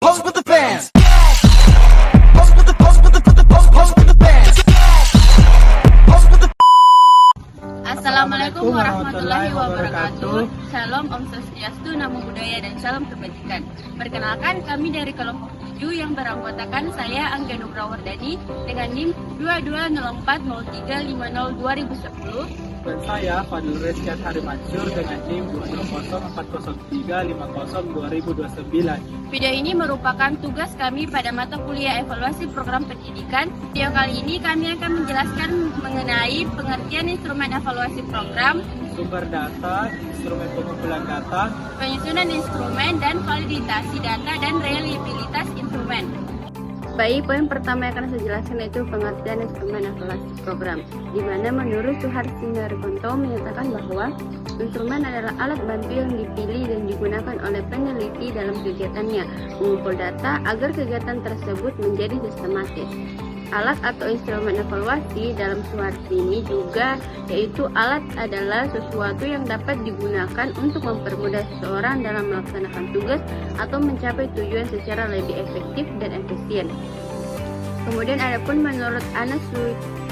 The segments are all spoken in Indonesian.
pose with the fans. Pose with the pose with the pose with the fans. Pose with the. Assalamualaikum warahmatullahi wabarakatuh. Shalom, Om Swastiastu, Namo Buddhaya, dan salam kebajikan. Perkenalkan, kami dari kelompok 7 yang beranggotakan saya Angga Nugrawardani dengan NIM 220403502010. Dan saya Fadil Rizkyat Hari Mansur dengan NIM 2204035502029. Video ini merupakan tugas kami pada mata kuliah evaluasi program pendidikan. Video kali ini kami akan menjelaskan mengenai pengertian instrumen evaluasi program, Sumber data, instrumen pengumpulan data, penyusunan instrumen, dan validasi data dan reliabilitas instrumen. Baik, poin pertama yang akan saya jelaskan yaitu pengertian instrumen evaluasi program, di mana menurut Suharsi Narikonto menyatakan bahwa instrumen adalah alat bantu yang dipilih dan digunakan oleh peneliti dalam kegiatannya mengumpul data agar kegiatan tersebut menjadi sistematis. Alat atau instrumen evaluasi dalam Suharsi ini juga yaitu alat adalah sesuatu yang dapat digunakan untuk mempermudah seseorang dalam melaksanakan tugas atau mencapai tujuan secara lebih efektif dan efisien. Kemudian adapun menurut Anas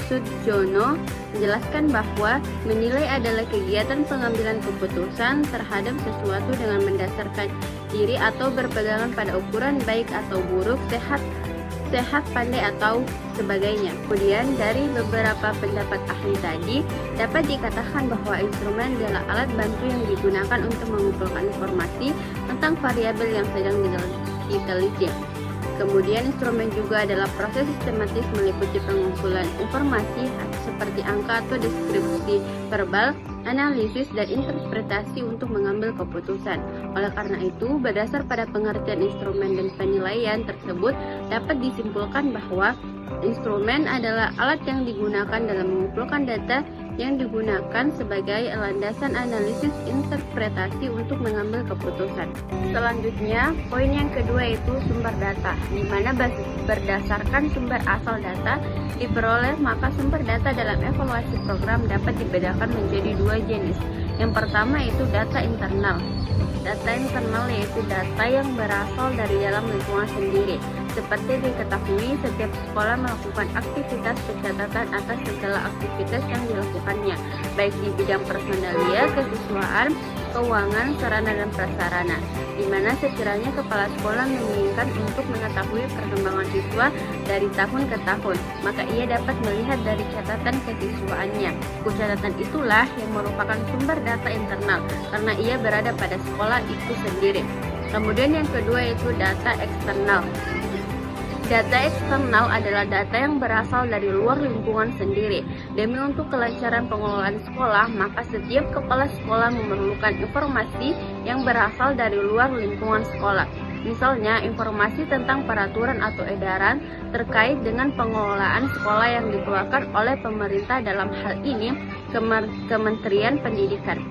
Sudjono menjelaskan bahwa menilai adalah kegiatan pengambilan keputusan terhadap sesuatu dengan mendasarkan diri atau berpegangan pada ukuran baik atau buruk, sehat, pandai atau sebagainya. Kemudian dari beberapa pendapat ahli tadi dapat dikatakan bahwa instrumen adalah alat bantu yang digunakan untuk mengumpulkan informasi tentang variabel yang sedang diteliti. Kemudian instrumen juga adalah proses sistematis meliputi pengumpulan informasi seperti angka atau deskripsi verbal, analisis, dan interpretasi untuk mengambil keputusan. Oleh karena itu, berdasar pada pengertian instrumen dan penilaian tersebut, dapat disimpulkan bahwa instrumen adalah alat yang digunakan dalam mengumpulkan data yang digunakan sebagai landasan analisis interpretasi untuk mengambil keputusan. Selanjutnya, poin yang kedua yaitu sumber data, di mana berdasarkan sumber asal data diperoleh, maka sumber data dalam evaluasi program dapat dibedakan menjadi dua jenis. Yang pertama yaitu data internal. Data internal yaitu data yang berasal dari dalam lingkungan sendiri. Seperti diketahui, setiap sekolah melakukan aktivitas pencatatan atas segala aktivitas yang dilakukannya, baik di bidang personalia, kesiswaan, keuangan, sarana dan prasarana, di mana sekiranya kepala sekolah menginginkan untuk mengetahui perkembangan siswa dari tahun ke tahun, maka ia dapat melihat dari catatan kesiswaannya. Catatan itulah yang merupakan sumber data internal, karena ia berada pada sekolah itu sendiri. Kemudian yang kedua yaitu data eksternal. Data eksternal adalah data yang berasal dari luar lingkungan sendiri. Demi untuk kelancaran pengelolaan sekolah, maka setiap kepala sekolah memerlukan informasi yang berasal dari luar lingkungan sekolah. Misalnya, informasi tentang peraturan atau edaran terkait dengan pengelolaan sekolah yang dikeluarkan oleh pemerintah, dalam hal ini Kementerian Pendidikan.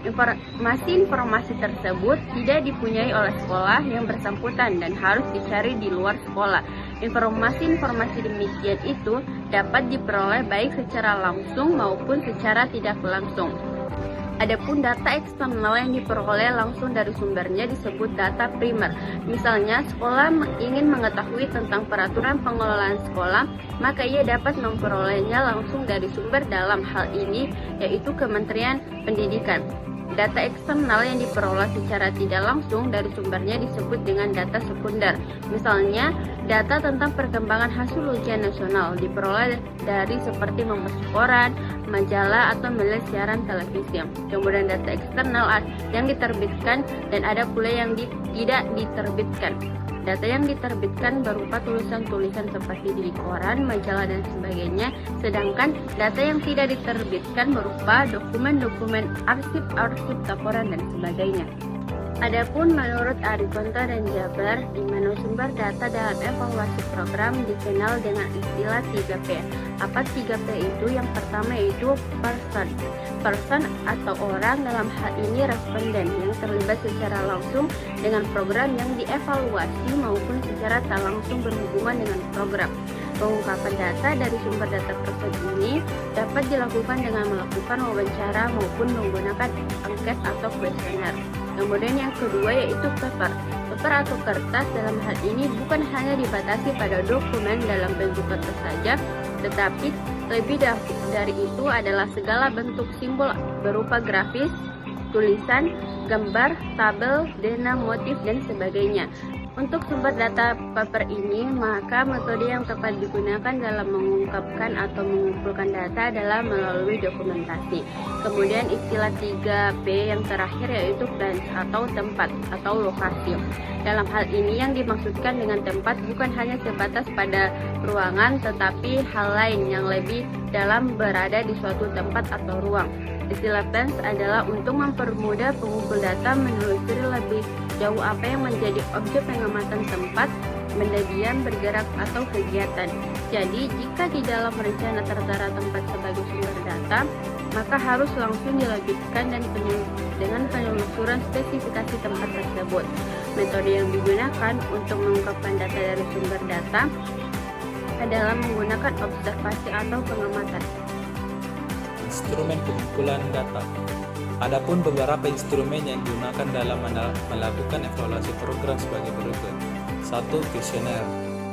Informasi tersebut tidak dipunyai oleh sekolah yang bersangkutan dan harus dicari di luar sekolah. Informasi demikian itu dapat diperoleh baik secara langsung maupun secara tidak langsung. Adapun data eksternal yang diperoleh langsung dari sumbernya disebut data primer. Misalnya, sekolah ingin mengetahui tentang peraturan pengelolaan sekolah, maka ia dapat memperolehnya langsung dari sumber, dalam hal ini yaitu Kementerian Pendidikan. Data eksternal yang diperoleh secara tidak langsung dari sumbernya disebut dengan data sekunder. Misalnya, data tentang perkembangan hasil ujian nasional diperoleh dari seperti memesan koran, majalah, atau melihat siaran televisi. Kemudian data eksternal yang diterbitkan dan ada pula yang tidak diterbitkan. Data yang diterbitkan berupa tulisan-tulisan seperti di koran, majalah, dan sebagainya. Sedangkan data yang tidak diterbitkan berupa dokumen-dokumen, arsip-arsip, laporan, dan sebagainya. Adapun menurut Arifonto dan Jabar, di mana sumber data dalam evaluasi program dikenal dengan istilah 3P. Apa 3P itu? Yang pertama yaitu person atau orang, dalam hal ini responden yang terlibat secara langsung dengan program yang dievaluasi maupun secara tak langsung berhubungan dengan program. Pengungkapan data dari sumber data person ini dapat dilakukan dengan melakukan wawancara maupun menggunakan angket atau kuesioner. Kemudian yang kedua yaitu paper. Paper atau kertas dalam hal ini bukan hanya dibatasi pada dokumen dalam bentuk kertas saja, tetapi lebih dari itu adalah segala bentuk simbol berupa grafis, tulisan, gambar, tabel, dena, motif, dan sebagainya. Untuk sumber data paper ini, maka metode yang tepat digunakan dalam mengungkapkan atau mengumpulkan data adalah melalui dokumentasi. Kemudian istilah 3P yang terakhir yaitu place atau tempat atau lokasi. Dalam hal ini yang dimaksudkan dengan tempat bukan hanya sebatas pada ruangan, tetapi hal lain yang lebih dalam berada di suatu tempat atau ruang. Istilah place adalah untuk mempermudah pengumpul data menelusuri lebih jauh apa yang menjadi objek pengamatan tempat, benda diam, bergerak, atau kegiatan. Jadi, jika di dalam rencana tertera tempat sebagai sumber data, maka harus langsung dilanjutkan dengan penelusuran spesifikasi tempat tersebut. Metode yang digunakan untuk mengungkapkan data dari sumber data adalah menggunakan observasi atau pengamatan. Instrumen pengumpulan data. Adapun beberapa instrumen yang digunakan dalam melakukan evaluasi program sebagai berikut. 1. Kuesioner.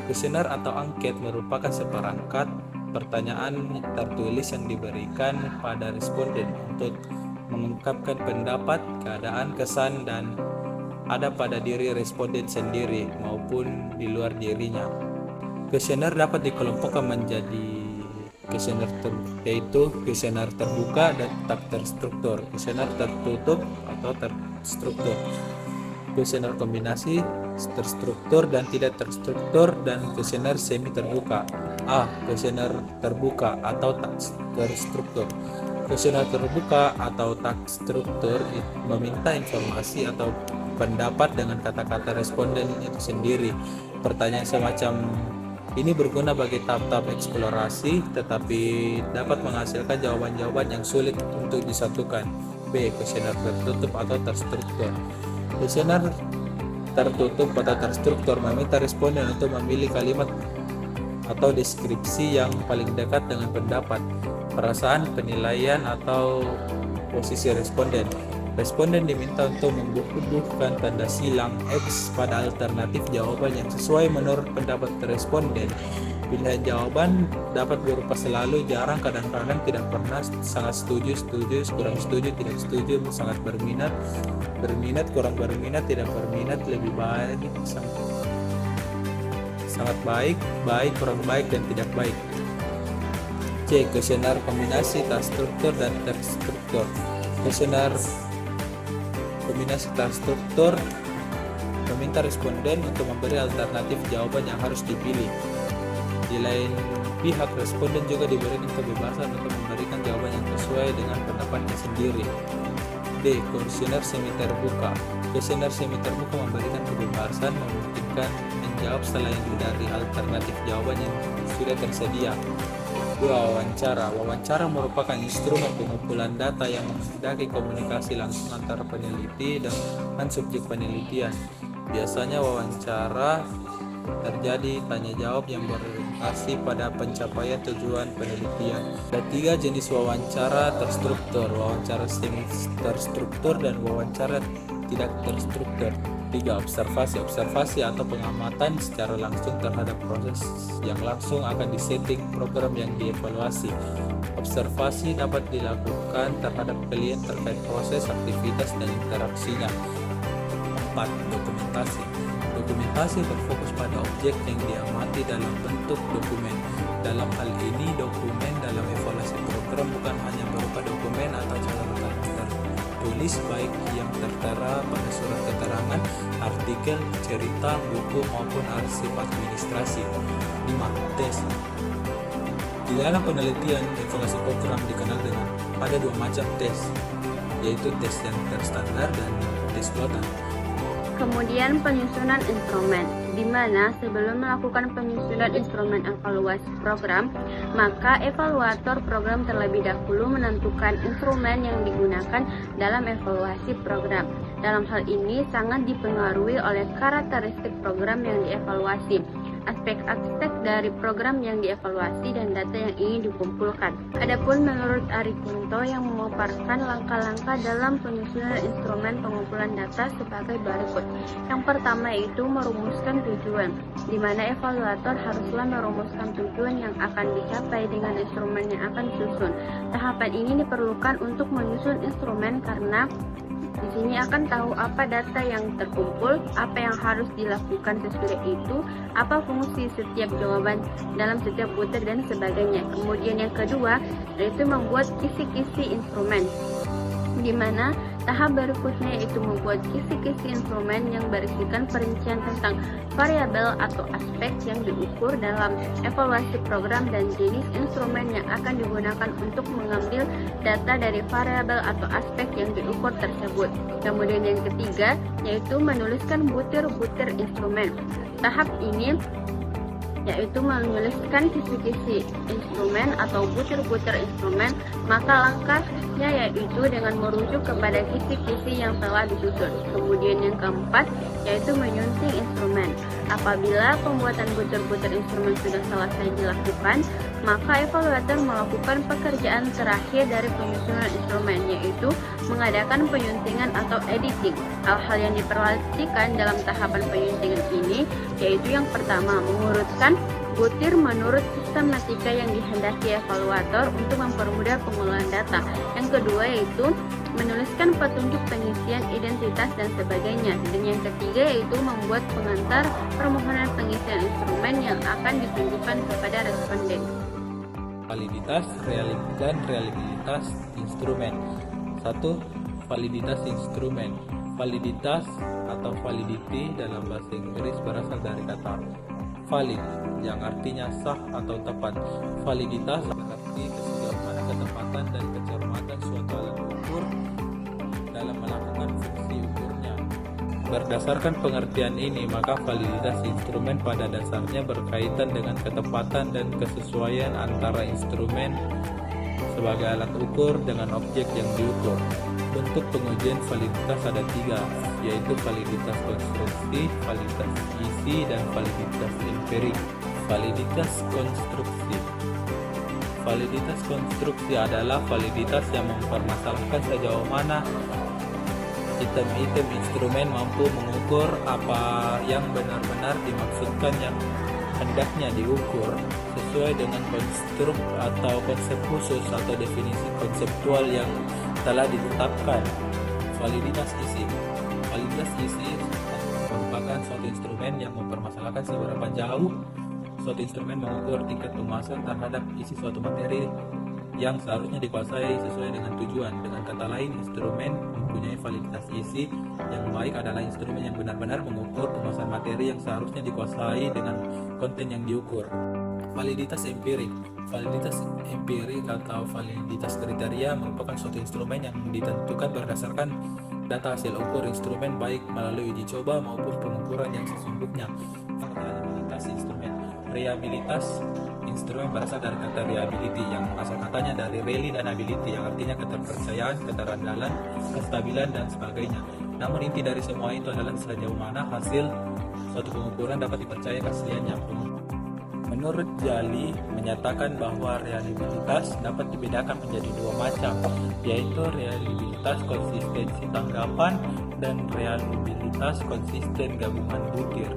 Kuesioner atau angket merupakan seperangkat pertanyaan tertulis yang diberikan pada responden untuk mengungkapkan pendapat, keadaan, kesan, dan ada pada diri responden sendiri maupun di luar dirinya. Kuesioner dapat dikelompokkan menjadi yaitu kuesioner terbuka dan tak terstruktur, kuesioner tertutup atau terstruktur, kuesioner kombinasi terstruktur dan tidak terstruktur, dan kuesioner semi terbuka. A. Kuesioner terbuka atau tak terstruktur. Kuesioner terbuka atau tak struktur meminta informasi atau pendapat dengan kata-kata responden itu sendiri. Pertanyaan semacam ini berguna bagi tahap-tahap eksplorasi, tetapi dapat menghasilkan jawaban-jawaban yang sulit untuk disatukan. B. Kuesioner tertutup atau terstruktur. Kuesioner tertutup atau terstruktur meminta responden untuk memilih kalimat atau deskripsi yang paling dekat dengan pendapat, perasaan, penilaian, atau posisi responden. Responden diminta untuk membubuhkan tanda silang X pada alternatif jawaban yang sesuai menurut pendapat responden. Pilihan jawaban dapat berupa selalu, jarang, kadang-kadang, tidak pernah, sangat setuju, setuju, kurang setuju, tidak setuju, sangat berminat, berminat, kurang berminat, tidak berminat, lebih baik, sangat baik, baik, kurang baik, dan tidak baik. C. Kuesioner kombinasi terstruktur dan terstruktur. Kuesioner kombinasi terstruktur meminta responden untuk memberi alternatif jawaban yang harus dipilih. Di lain pihak, responden juga diberikan kebebasan untuk memberikan jawaban yang sesuai dengan pendapatnya sendiri. D. Kuesioner semi terbuka. Kuesioner semi terbuka memberikan kebebasan memungkinkan menjawab selain dari alternatif jawaban yang sudah tersedia. 2. Wawancara. Wawancara merupakan instrumen pengumpulan data yang menghendaki komunikasi langsung antara peneliti dan subjek penelitian. Biasanya wawancara terjadi tanya jawab yang berorientasi pada pencapaian tujuan penelitian. Ada 3 jenis wawancara terstruktur: wawancara semi terstruktur dan wawancara tidak terstruktur. 3. Observasi. Observasi atau pengamatan secara langsung terhadap proses yang langsung akan disetting program yang dievaluasi. Observasi dapat dilakukan terhadap klien terkait proses, aktivitas, dan interaksinya. 4. Dokumentasi. Dokumentasi berfokus pada objek yang diamati dalam bentuk dokumen. Dalam hal ini, dokumen dalam evaluasi program bukan hanya berupa dokumen atau catatan tertulis baik yang tertera pada surat keterangan, artikel, cerita, buku, maupun arsip administrasi. 5. Tes. Di dalam penelitian, evaluasi program dikenal dengan ada 2 macam tes, yaitu tes yang terstandar dan tes floater. Kemudian penyusunan instrumen, di mana sebelum melakukan penyusunan instrumen evaluasi program, maka evaluator program terlebih dahulu menentukan instrumen yang digunakan dalam evaluasi program. Dalam hal ini sangat dipengaruhi oleh karakteristik program yang dievaluasi. aspek-aspek dari program yang dievaluasi dan data yang ingin dikumpulkan. Adapun menurut Ari Kunto yang memaparkan langkah-langkah dalam penyusunan instrumen pengumpulan data sebagai berikut. Yang pertama yaitu merumuskan tujuan, di mana evaluator haruslah merumuskan tujuan yang akan dicapai dengan instrumen yang akan disusun. Tahapan ini diperlukan untuk menyusun instrumen karena di sini akan tahu apa data yang terkumpul, apa yang harus dilakukan sesudah itu, apa fungsi setiap jawaban dalam setiap butir dan sebagainya. Kemudian yang kedua yaitu membuat kisi-kisi instrumen, di mana tahap berikutnya yaitu membuat kisi-kisi instrumen yang berisikan perincian tentang variabel atau aspek yang diukur dalam evaluasi program dan jenis instrumen yang akan digunakan untuk mengambil data dari variabel atau aspek yang diukur tersebut. Kemudian yang ketiga yaitu menuliskan butir-butir instrumen. Tahap ini yaitu menuliskan kisi-kisi instrumen atau butir-butir instrumen, maka langkahnya yaitu dengan merujuk kepada kisi-kisi yang telah disusun. Kemudian yang keempat yaitu menyunting instrumen. Apabila pembuatan butir-butir instrumen sudah selesai dilakukan, maka evaluator melakukan pekerjaan terakhir dari penyusunan instrumen, yaitu mengadakan penyuntingan atau editing. Hal-hal yang diperhatikan dalam tahapan penyuntingan ini yaitu yang pertama, mengurutkan butir menurut sistematika yang dihendaki evaluator untuk mempermudah pengolahan data. Yang kedua yaitu menuliskan petunjuk pengisian identitas dan sebagainya. Dan yang ketiga yaitu membuat pengantar permohonan pengisian instrumen yang akan ditunjukkan kepada responden. Validitas dan reliabilitas instrumen. 1. Validitas instrumen. Validitas atau validity dalam bahasa Inggris berasal dari kata valid yang artinya sah atau tepat. Validitas berarti sejauh mana ketepatan dan kecermatan suatu alat ukur dalam melakukan fungsi ukurnya. Berdasarkan pengertian ini, maka validitas instrumen pada dasarnya berkaitan dengan ketepatan dan kesesuaian antara instrumen sebagai alat ukur dengan objek yang diukur. Bentuk pengujian validitas ada 3, yaitu validitas konstruksi, validitas isi, dan validitas empirik. Validitas konstruksi. Validitas konstruksi adalah validitas yang mempermasalahkan sejauh mana item-item instrumen mampu mengukur apa yang benar-benar dimaksudkan yang hendaknya diukur sesuai dengan konstruk atau konsep khusus atau definisi konseptual yang telah ditetapkan. Validitas isi. Validitas isi merupakan suatu instrumen yang mempermasalahkan seberapa jauh suatu instrumen mengukur tingkat puasan terhadap isi suatu materi yang seharusnya dikuasai sesuai dengan tujuan. Dengan kata lain, instrumen mempunyai validitas isi yang baik adalah instrumen yang benar-benar mengukur kemasan materi yang seharusnya dikuasai dengan konten yang diukur. Validitas empirik. Validitas empirik atau validitas kriteria merupakan suatu instrumen yang ditentukan berdasarkan data hasil ukur instrumen baik melalui uji coba maupun pengukuran yang sesungguhnya. Reliabilitas instrumen. Reliabilitas instrumen berasal dari kata reliability yang asal katanya dari rely dan ability yang artinya keterpercayaan, keterandalan, kestabilan dan sebagainya. Namun inti dari semua itu adalah sejauh mana hasil suatu pengukuran dapat dipercaya keasliannya. Menurut Jali menyatakan bahwa reliabilitas dapat dibedakan menjadi 2 macam, yaitu reliabilitas konsistensi tanggapan dan reliabilitas konsisten gabungan butir.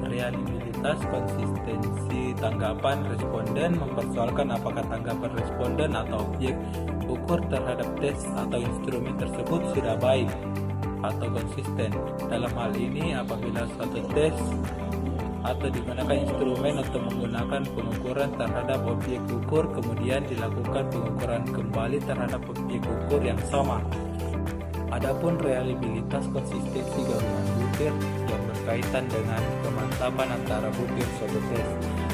Reliabilitas konsistensi tanggapan responden mempersoalkan apakah tanggapan responden atau objek ukur terhadap tes atau instrumen tersebut sudah baik atau konsisten. Dalam hal ini, apabila suatu tes atau digunakan instrumen untuk menggunakan pengukuran terhadap objek ukur, kemudian dilakukan pengukuran kembali terhadap objek ukur yang sama. Adapun reliabilitas konsistensi gabungan butir yang berkaitan dengan kemantapan antara butir suatu tes.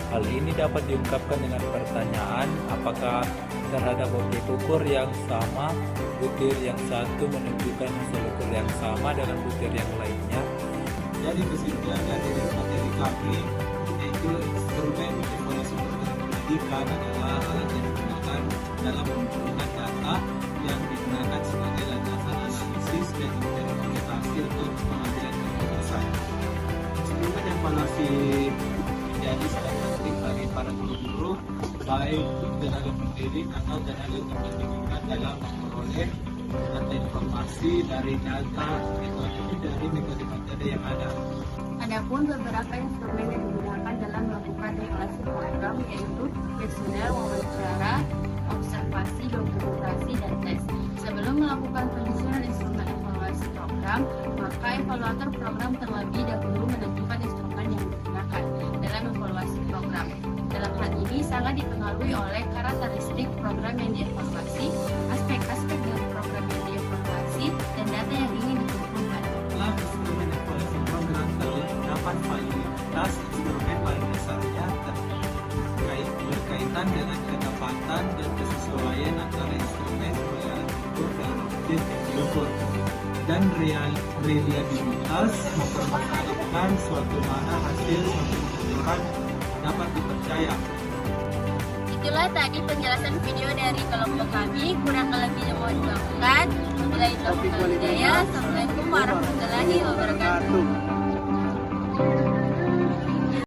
Hal ini dapat diungkapkan dengan pertanyaan apakah terhadap objek ukur yang sama, butir yang satu menunjukkan hasil ukur yang sama dengan butir yang lainnya. Jadi kesimpulannya dari materi kami yaitu instrumen evaluasi program pendidikan adalah alat yang digunakan dalam mengumpulkan data yang digunakan sebagai landasan analisis dan interpretasi untuk pengambilan keputusan. Instrumen evaluasi menjadi baik tenaga pendidik atau tenaga kependidikan dalam memperoleh data informasi dari data itu dari metode-metode yang ada. Adapun beberapa instrumen yang digunakan dalam melakukan evaluasi program yaitu kuesioner, wawancara, observasi, dokumentasi, dan tes. Sebelum melakukan penyusunan instrumen evaluasi program, maka evaluator program terlebih dahulu menentukan instrumen yang digunakan dalam evaluasi program. Dalam hal ini sangat dipengaruhi oleh karakteristik program yang dievaluasi, aspek-aspek dari program yang dievaluasi, dan data yang ingin dikumpulkan. Dalam instrumen evaluasi program terdapat validitas instrumen paling dasarnya berkaitan dengan ketepatan dan kesesuaian antara instrumen penilaian ukur dan objek yang diukur, dan reliabilitas mempermasalahkan suatu mana hasil suatu pengukuran dapat dipercaya. Itulah tadi penjelasan video dari kelompok kami. Kurang lebihnya mohon dimaafkan. Wabillahi taufiq wal hidayah. Assalamualaikum warahmatullahi wabarakatuh.